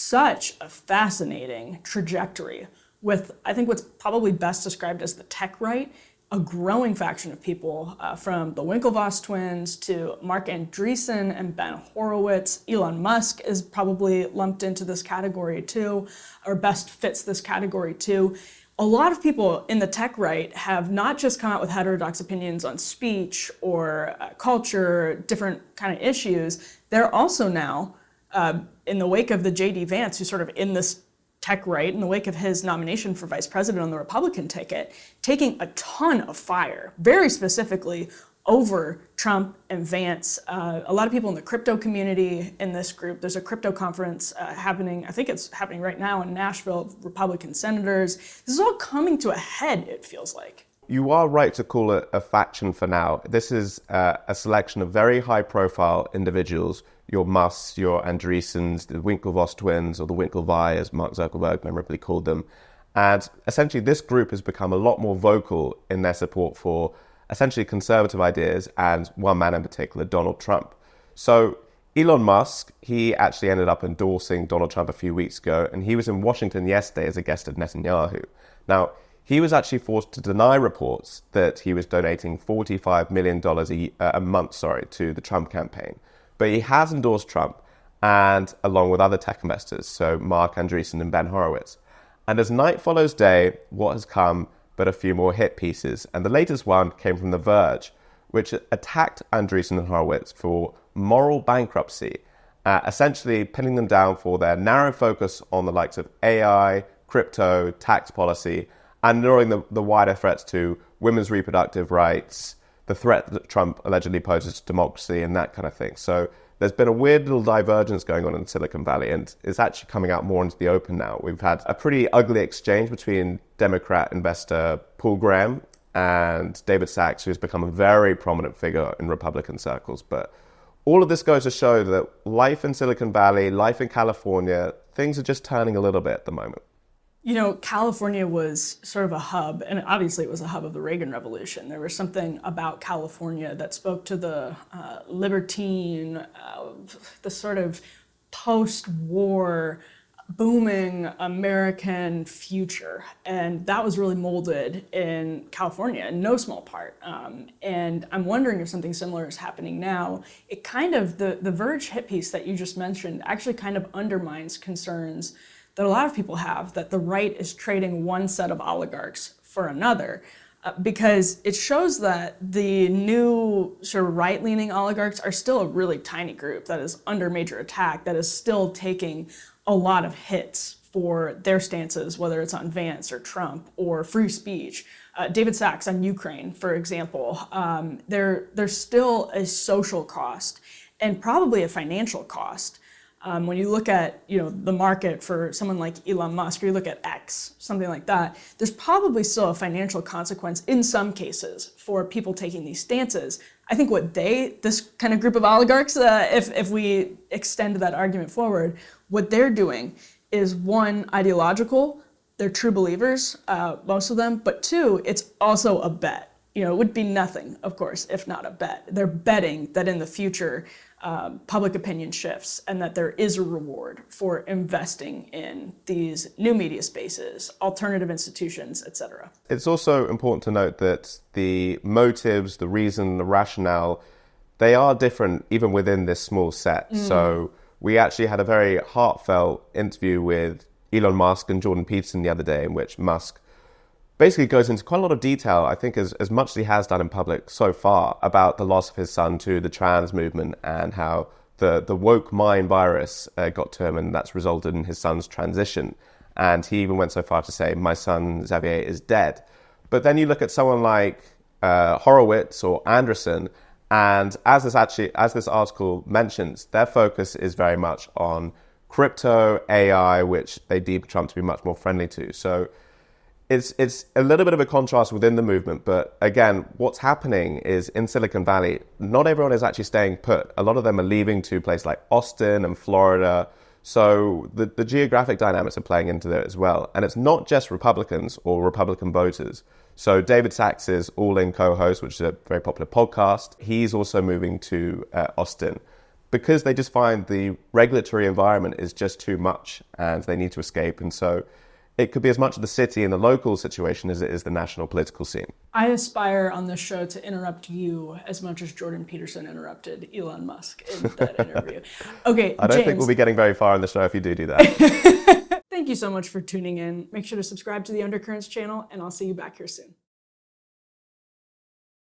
such a fascinating trajectory with, I think, what's probably best described as the tech right, a growing faction of people from the Winklevoss twins to Marc Andreessen and Ben Horowitz. Elon Musk is probably lumped into this category too, or best fits this category too. A lot of people in the tech right have not just come out with heterodox opinions on speech or culture, different kind of issues. They're also now, in the wake of the J.D. Vance, who's sort of in this tech right, in the wake of his nomination for vice president on the Republican ticket, taking a ton of fire, very specifically over Trump and Vance. A lot of people in the crypto community in this group, there's a crypto conference happening, I think it's happening right now in Nashville, Republican senators. This is all coming to a head, it feels like. You are right to call it a faction for now. This is a selection of very high-profile individuals, your Musks, your Andreessens, the Winklevoss twins, or the Winklevi, as Mark Zuckerberg memorably called them. And essentially, this group has become a lot more vocal in their support for essentially conservative ideas, and one man in particular, Donald Trump. So Elon Musk, he actually ended up endorsing Donald Trump a few weeks ago, and he was in Washington yesterday as a guest of Netanyahu. Now, he was actually forced to deny reports that he was donating $45 million a month to the Trump campaign. But he has endorsed Trump, and along with other tech investors, so Marc Andreessen and Ben Horowitz. And as night follows day, what has come but a few more hit pieces? And the latest one came from The Verge, which attacked Andreessen and Horowitz for moral bankruptcy, essentially pinning them down for their narrow focus on the likes of AI, crypto, tax policy, and ignoring the wider threats to women's reproductive rights, the threat that Trump allegedly poses to democracy, and that kind of thing. So there's been a weird little divergence going on in Silicon Valley, and it's actually coming out more into the open now. We've had a pretty ugly exchange between Democrat investor Paul Graham and David Sachs, who's become a very prominent figure in Republican circles. But all of this goes to show that life in Silicon Valley, life in California, things are just turning a little bit at the moment. You know, California was sort of a hub, and obviously it was a hub of the Reagan Revolution. There was something about California that spoke to the libertine, the sort of post-war, booming American future. And that was really molded in California, in no small part. And I'm wondering if something similar is happening now. It kind of, the Verge hit piece that you just mentioned actually kind of undermines concerns that a lot of people have, that the right is trading one set of oligarchs for another, because it shows that the new sort of right-leaning oligarchs are still a really tiny group that is under major attack, that is still taking a lot of hits for their stances, whether it's on Vance or Trump or free speech. David Sachs on Ukraine, for example, there's still a social cost and probably a financial cost. When you look at, the market for someone like Elon Musk, or you look at X, something like that, there's probably still a financial consequence in some cases for people taking these stances. I think this kind of group of oligarchs, if we extend that argument forward, what they're doing is, one, ideological. They're true believers, most of them, but two, it's also a bet. It would be nothing, of course, if not a bet. They're betting that in the future, public opinion shifts and that there is a reward for investing in these new media spaces, alternative institutions, etc. It's also important to note that the motives, the reason, the rationale, they are different even within this small set. So we actually had a very heartfelt interview with Elon Musk and Jordan Peterson the other day, in which Musk basically goes into quite a lot of detail, I think as much as he has done in public so far, about the loss of his son to the trans movement and how the woke mind virus got to him, and that's resulted in his son's transition. And he even went so far to say, my son Xavier is dead. But then you look at someone like Horowitz or Andreessen, and as this article mentions, their focus is very much on crypto, AI, which they deem Trump to be much more friendly to. So it's a little bit of a contrast within the movement, but again, what's happening is in Silicon Valley, not everyone is actually staying put. A lot of them are leaving to places like Austin and Florida. So the geographic dynamics are playing into there as well. And it's not just Republicans or Republican voters. So David Sachs's All In co-host, which is a very popular podcast, he's also moving to Austin. because they just find the regulatory environment is just too much and they need to escape. And so it could be as much of the city and the local situation as it is the national political scene. I aspire on this show to interrupt you as much as Jordan Peterson interrupted Elon Musk in that interview. Okay, I don't think we'll be getting very far on the show if you do that. Thank you so much for tuning in. Make sure to subscribe to the Undercurrents channel, and I'll see you back here soon.